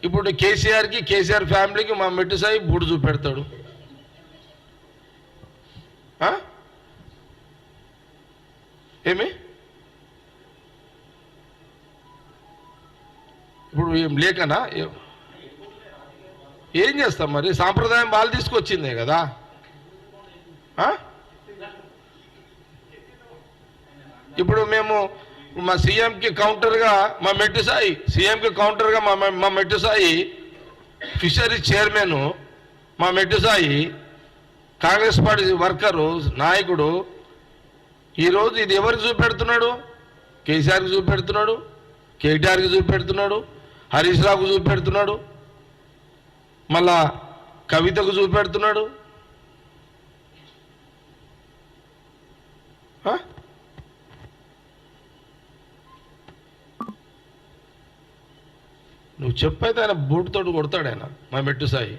ఇప్పుడు కేసీఆర్కి కేసీఆర్ ఫ్యామిలీకి మా మెట్టు సాయి బూడు చూపెడతాడు. ఏమి ఇప్పుడు ఏం లేకనా ఏం చేస్తాం మరి? సాంప్రదాయం వాళ్ళు తీసుకొచ్చిందే కదా. ఇప్పుడు మేము మా సీఎంకి కౌంటర్గా మా మెట్టు సాయి, సీఎంకి కౌంటర్గా మా మెట్టు సాయి ఫిషరీస్ చైర్మన్, మా మెట్టు సాయి కాంగ్రెస్ పార్టీ వర్కరు నాయకుడు. ఈరోజు ఇది ఎవరికి చూపెడుతున్నాడు? కేసీఆర్కి చూపెడుతున్నాడు, కేటీఆర్కి చూపెడుతున్నాడు, హరీష్ రావుకు చూపెడుతున్నాడు, మళ్ళా కవితకు చూపెడుతున్నాడు. నువ్వు చెప్పైతే ఆయన బూటుతోటి కొడతాడు ఆయన, మా మెట్టు సాయి.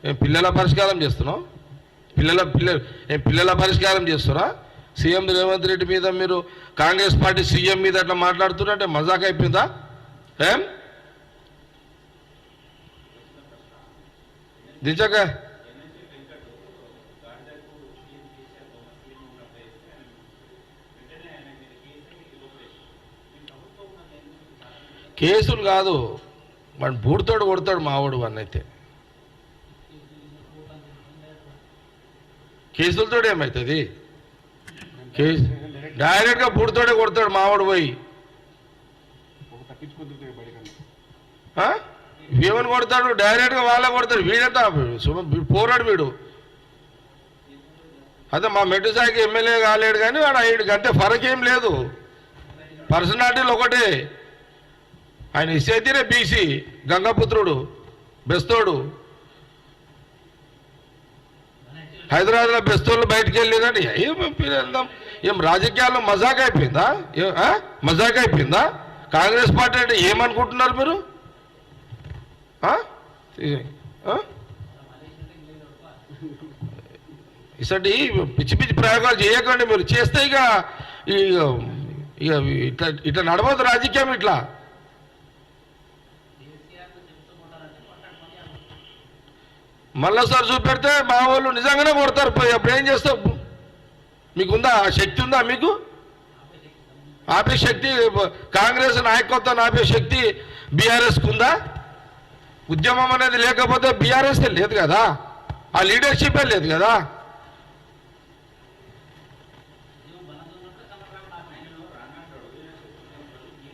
ఏం పిల్లల పరిష్కారం చేస్తున్నావు? పిల్లల పరిష్కారం చేస్తురా? సీఎం రేవంత్ రెడ్డి మీద మీరు కాంగ్రెస్ పార్టీ సీఎం మీద అట్లా మాట్లాడుతున్నారంటే మజాక్ అయిపోయిందా? ఏం దించక కేసులు కాదు, వాడు బూడితోడు కొడతాడు మావాడు. వాడినైతే కేసులతో ఏమవుతుంది? కేసు డైరెక్ట్గా బూడితోడే కొడతాడు మావాడు పోయి. ఏమని కొడతాడు? డైరెక్ట్గా వాళ్ళే కొడతాడు. వీడంతా పోరాడు వీడు. అదే మా మెట్టు సాయికి ఎమ్మెల్యే కాలేడు కానీ వాడు అయ్యాడు అంతే, ఫరక్ ఏం లేదు. పర్సనాలిటీలు ఒకటే. ఆయన ఇసైతేనే బీసీ, గంగపుత్రుడు, బెస్తోడు. హైదరాబాద్లో బెస్తోళ్ళు బయటికి వెళ్ళేదండి. ఏం రాజకీయాల్లో మజాక్ అయిపోయిందా? మజాక్ అయిపోయిందా? కాంగ్రెస్ పార్టీ అంటే ఏమనుకుంటున్నారు మీరు? ఇసటి పిచ్చి పిచ్చి ప్రయోగాలు చేయకండి మీరు. చేస్తే ఇక ఇట్లా నడవదు రాజకీయం. ఇట్లా మళ్ళీసారి చూపెడితే మా వాళ్ళు నిజంగానే కొడతారు పోయి. అప్పుడు ఏం చేస్తావు? మీకుందా ఆ శక్తి? ఉందా మీకు? ఆపే శక్తి కాంగ్రెస్ నాయకత్వాన్ని ఆపే శక్తి బీఆర్ఎస్కి ఉందా? ఉద్యమం అనేది లేకపోతే బీఆర్ఎస్ లేదు కదా, ఆ లీడర్షిపే లేదు కదా.